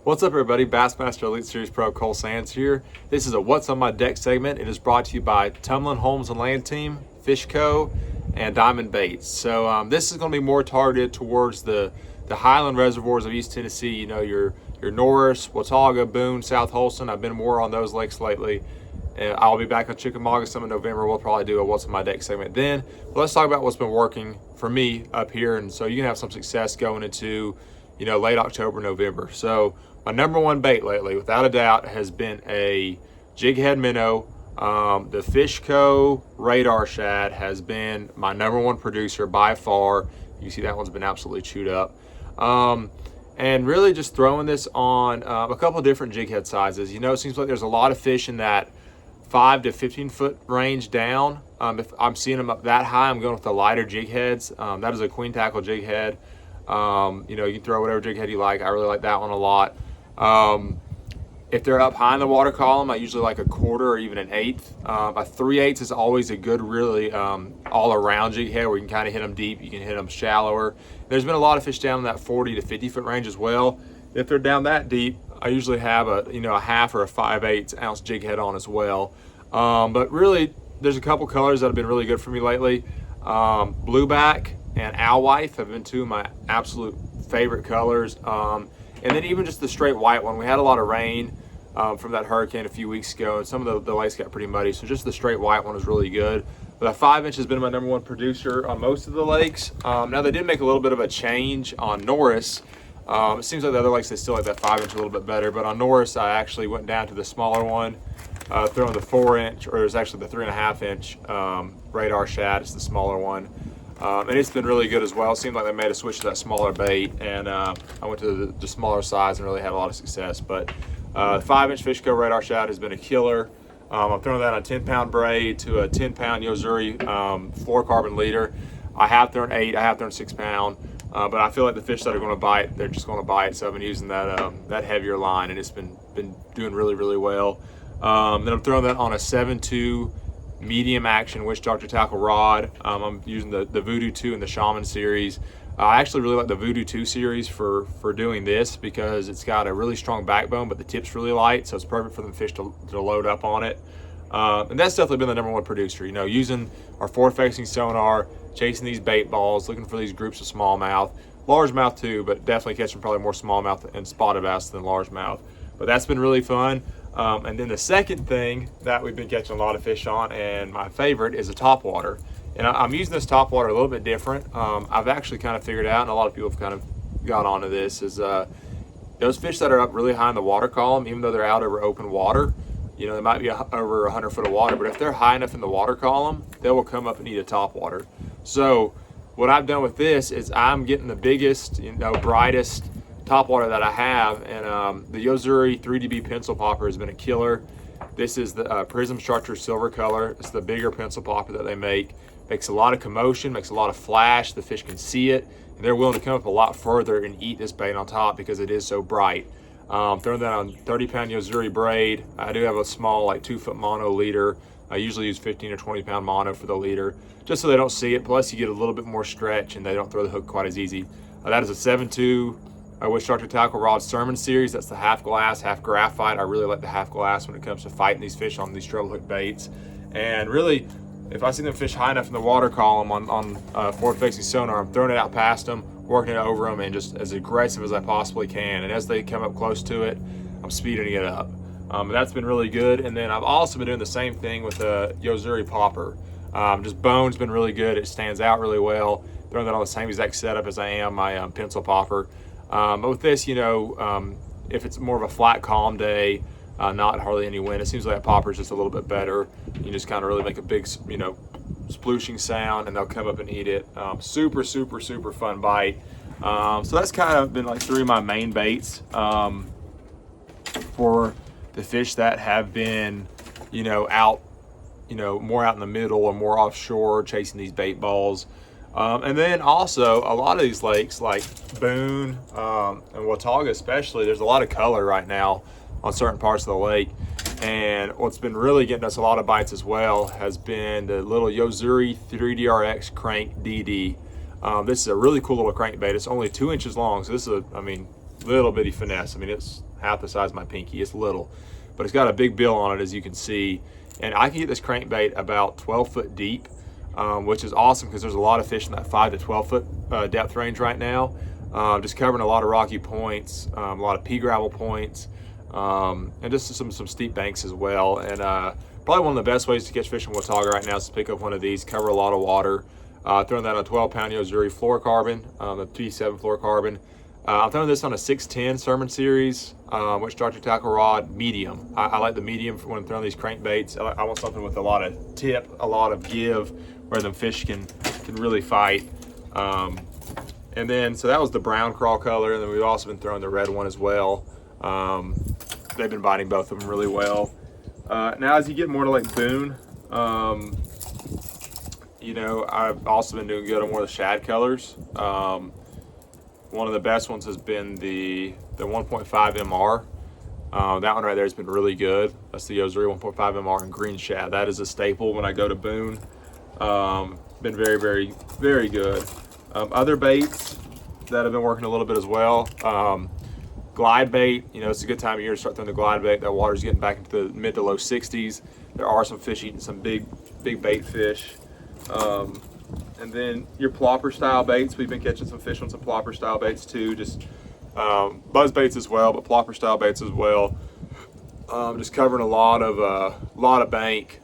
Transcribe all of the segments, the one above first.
What's up, everybody? Bassmaster Elite Series Pro Cole Sands here. This is a What's on My Deck segment. It is brought to you by Tumlin Holmes and Land Team, Fish Co, and Diamond Baits. So this is going to be more targeted towards the highland reservoirs of East Tennessee. You know, your Norris, Watauga, Boone, South Holston. I've been more on those lakes lately. I'll be back on Chickamauga some in November. We'll probably do a What's on My Deck segment then. But let's talk about what's been working for me up here, and so you can have some success going into, you know, late October, November. So my number one bait lately, without a doubt, has been a jig head minnow. The Fish Co radar shad has been my number one producer by far. You see that one's been absolutely chewed up. And really just throwing this on a couple of different jig head sizes. You know, it seems like there's a lot of fish in that 5 to 15 foot range down. If I'm seeing them up that high, I'm going with the lighter jig heads. That is a queen tackle jig head. You know, you can throw whatever jig head you like. I really like that one a lot. If they're up high in the water column, I usually like a quarter or even an eighth. A 3/8 is always a good, really all-around jig head where you can kind of hit them deep, you can hit them shallower. There's been a lot of fish down in that 40 to 50 foot range as well. If they're down that deep, I usually have a half or a 5/8 ounce jig head on as well. But really, there's a couple colors that have been really good for me lately. Blueback and Owlwife have been two of my absolute favorite colors. And then even just the straight white one. We had a lot of rain from that hurricane a few weeks ago, and some of the lakes got pretty muddy, so just the straight white one was really good. But that 5-inch has been my number one producer on most of the lakes. Now they did make a little bit of a change on Norris. It seems like the other lakes, they still like that 5-inch a little bit better, but on Norris I actually went down to the smaller one, throwing the 4-inch, or it's actually the 3.5-inch radar shad. It's the smaller one. And it's been really good as well. It seemed like they made a switch to that smaller bait, and I went to the smaller size and really had a lot of success. But 5-inch Fish Co radar shad has been a killer. I'm throwing that on a 10-pound braid to a 10-pound Yozuri fluorocarbon leader. I have thrown 8, I have thrown 6-pound, but I feel like the fish that are going to bite, they're just going to bite. So I've been using that heavier line, and it's been doing really, really well. Then I'm throwing that on a 7.2 medium action Witch Doctor tackle rod. I'm using the Voodoo 2 and the Shaman series. I actually really like the Voodoo 2 series for doing this because it's got a really strong backbone, but the tip's really light, so it's perfect for the fish to load up on it. And that's definitely been the number one producer. You know, using our forward-facing sonar, chasing these bait balls, looking for these groups of smallmouth, largemouth too, but definitely catching probably more smallmouth and spotted bass than largemouth. But that's been really fun. And then the second thing that we've been catching a lot of fish on, and my favorite, is a topwater. And I'm using this topwater a little bit different. I've actually kind of figured out, and a lot of people have kind of got onto this, is those fish that are up really high in the water column, even though they're out over open water, you know, they might be over 100 foot of water, but if they're high enough in the water column, they will come up and eat a topwater. So what I've done with this is I'm getting the biggest, you know, brightest topwater that I have, and the Yozuri 3DB pencil popper has been a killer. This is the Prism Structure silver color. It's the bigger pencil popper that they make. Makes a lot of commotion, makes a lot of flash. The fish can see it, and they're willing to come up a lot further and eat this bait on top because it is so bright. Throwing that on 30-pound Yozuri braid. I do have a small, like 2-foot mono leader. I usually use 15 or 20-pound mono for the leader, just so they don't see it. Plus, you get a little bit more stretch, and they don't throw the hook quite as easy. That is a 7.2 Witch Doctor tackle rod Sermon series. That's the half glass, half graphite. I really like the half glass when it comes to fighting these fish on these treble hook baits. And really, if I see them fish high enough in the water column on forward-facing sonar, I'm throwing it out past them, working it over them, and just as aggressive as I possibly can. And as they come up close to it, I'm speeding it up. That's been really good. And then I've also been doing the same thing with the Yozuri popper. Just bone's been really good. It stands out really well. Throwing that on the same exact setup as I am my pencil popper. But with this, you know, if it's more of a flat, calm day, not hardly any wind, it seems like a popper is just a little bit better. You just kind of really make a big, you know, splooshing sound, and they'll come up and eat it. Super, super, super fun bite. So that's kind of been like 3 of my main baits for the fish that have been, you know, out, you know, more out in the middle or more offshore chasing these bait balls. And then also a lot of these lakes like Boone and Watauga especially, there's a lot of color right now on certain parts of the lake. And what's been really getting us a lot of bites as well has been the little Yozuri 3DRX Crank DD. This is a really cool little crankbait. It's only 2 inches long, so this is a, I mean, little bitty finesse. I mean, it's half the size of my pinky. It's little, but it's got a big bill on it, as you can see. And I can get this crankbait about 12 foot deep, which is awesome because there's a lot of fish in that 5 to 12 foot depth range right now. Just covering a lot of rocky points, a lot of pea gravel points, and just some steep banks as well. And probably one of the best ways to catch fish in Watauga right now is to pick up one of these, cover a lot of water. Throwing that on a 12-pound Yo-Zuri fluorocarbon, a T7 fluorocarbon. I'm throwing this on a 610 Sermon Series, which Dr. Tackle rod, medium. I like the medium for when I'm throwing these crankbaits. I want something with a lot of tip, a lot of give, where the fish can really fight. And then, so that was the brown crawl color, and then we've also been throwing the red one as well. They've been biting both of them really well. Now, as you get more to like Boone, you know, I've also been doing good on more of the shad colors. One of the best ones has been the 1.5 MR. That one right there has been really good. That's the Yo-Zuri 1.5 MR in green shad. That is a staple when I go to Boone. Been very, very, very good. Other baits that have been working a little bit as well. Glide bait, you know, it's a good time of year to start throwing the glide bait. That water's getting back into the mid to low 60s. There are some fish eating some big bait fish. And then your plopper style baits, we've been catching some fish on some plopper style baits too, just buzz baits as well, but plopper style baits as well. Just covering a lot of bank,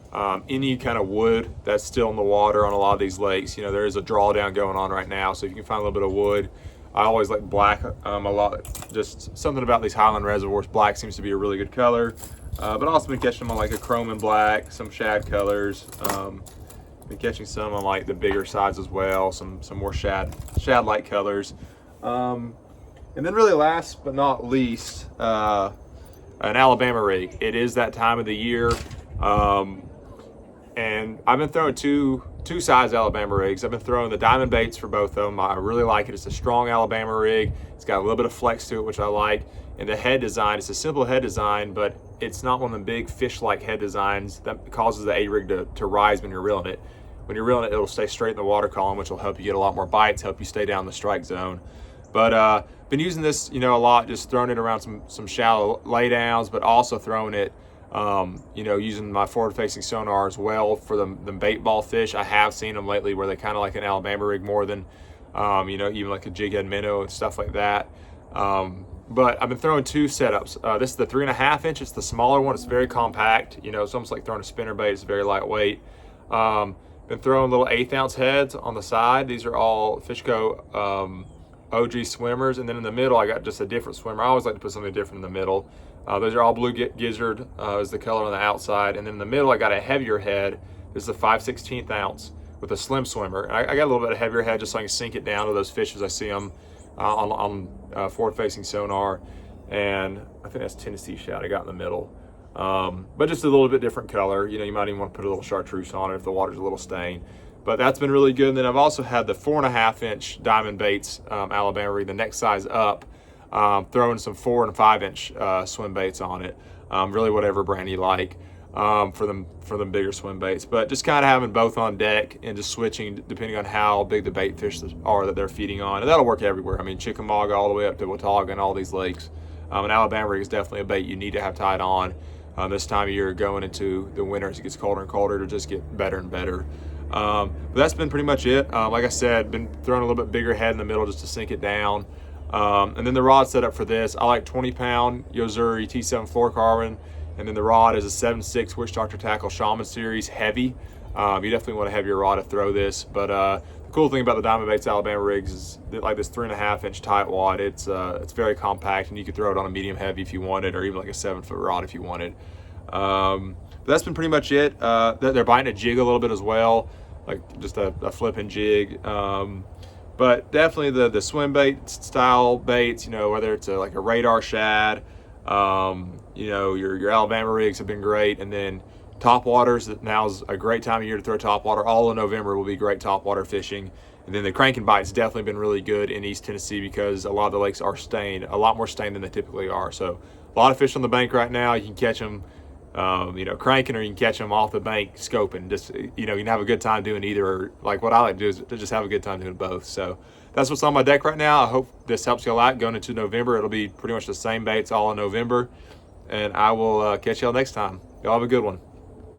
any kind of wood that's still in the water on a lot of these lakes. You know, there is a drawdown going on right now, so if you can find a little bit of wood. I always like black a lot. Just something about these highland reservoirs, black seems to be a really good color. But also been catching them on like a chrome and black, some shad colors. Been catching some on like the bigger sides as well, some more shad-like colors. And then really last but not least, an Alabama rig. It is that time of the year. And I've been throwing two size Alabama rigs. I've been throwing the diamond baits for both of them. I really like it. It's a strong Alabama rig. It's got a little bit of flex to it, which I like. And the head design, it's a simple head design, but it's not one of the big fish-like head designs that causes the A-rig to rise when you're reeling it. When you're reeling it, it'll stay straight in the water column, which will help you get a lot more bites, help you stay down the strike zone. But been using this, you know, a lot, just throwing it around some shallow laydowns, but also throwing it, you know, using my forward-facing sonar as well for the bait ball fish. I have seen them lately where they kind of like an Alabama rig more than, you know, even like a jig head minnow and stuff like that. But I've been throwing two setups. This is the 3.5 inch. It's the smaller one. It's very compact. You know, it's almost like throwing a spinner bait. It's very lightweight. Been throwing little 1/8 ounce heads on the side. These are all Fishco OG swimmers. And then in the middle, I got just a different swimmer. I always like to put something different in the middle. Those are all blue gizzard is the color on the outside. And then in the middle, I got a heavier head. This is a 5/16 ounce with a slim swimmer. And I got a little bit of heavier head just so I can sink it down to those fish as I see them on forward-facing sonar. And I think that's Tennessee shad I got in the middle. But just a little bit different color. You know, you might even want to put a little chartreuse on it if the water's a little stained. But that's been really good. And then I've also had the 4.5 inch diamond baits, Alabama rig, the next size up, throwing some 4 and 5 inch swim baits on it. Really whatever brand you like for them bigger swim baits. But just kind of having both on deck and just switching depending on how big the bait fish are that they're feeding on. And that'll work everywhere. I mean, Chickamauga all the way up to Watauga and all these lakes. An Alabama rig is definitely a bait you need to have tied on. This time of year going into the winter as it gets colder and colder to just get better and better. But that's been pretty much it. Like I said, been throwing a little bit bigger head in the middle just to sink it down. And then the rod setup for this, I like 20-pound Yo-Zuri T7 fluorocarbon. And then the rod is a 7.6 Witch Doctor Tackle Shaman Series heavy. You definitely want a heavier rod to throw this. But the cool thing about the Diamond Baits Alabama rigs is that, like this 3.5 inch tight wad, it's very compact and you could throw it on a medium heavy if you wanted, or even like a 7-foot rod if you wanted. But that's been pretty much it. They're biting a jig a little bit as well, like just a flipping jig. But definitely the swim bait style baits, you know, whether it's like a radar shad, you know, your Alabama rigs have been great. And then topwaters, now is a great time of year to throw topwater. All of November will be great topwater fishing. And then the crank-and-bite's definitely been really good in East Tennessee because a lot of the lakes are stained, a lot more stained than they typically are. So a lot of fish on the bank right now. You can catch them cranking, or you can catch them off the bank scoping. Just, you can have a good time doing either, or like what I like to do is to just have a good time doing both. So that's what's on my deck right now. I hope this helps you a lot going into November. It'll be pretty much the same baits all in November, and I will catch y'all next time. Y'all have a good one.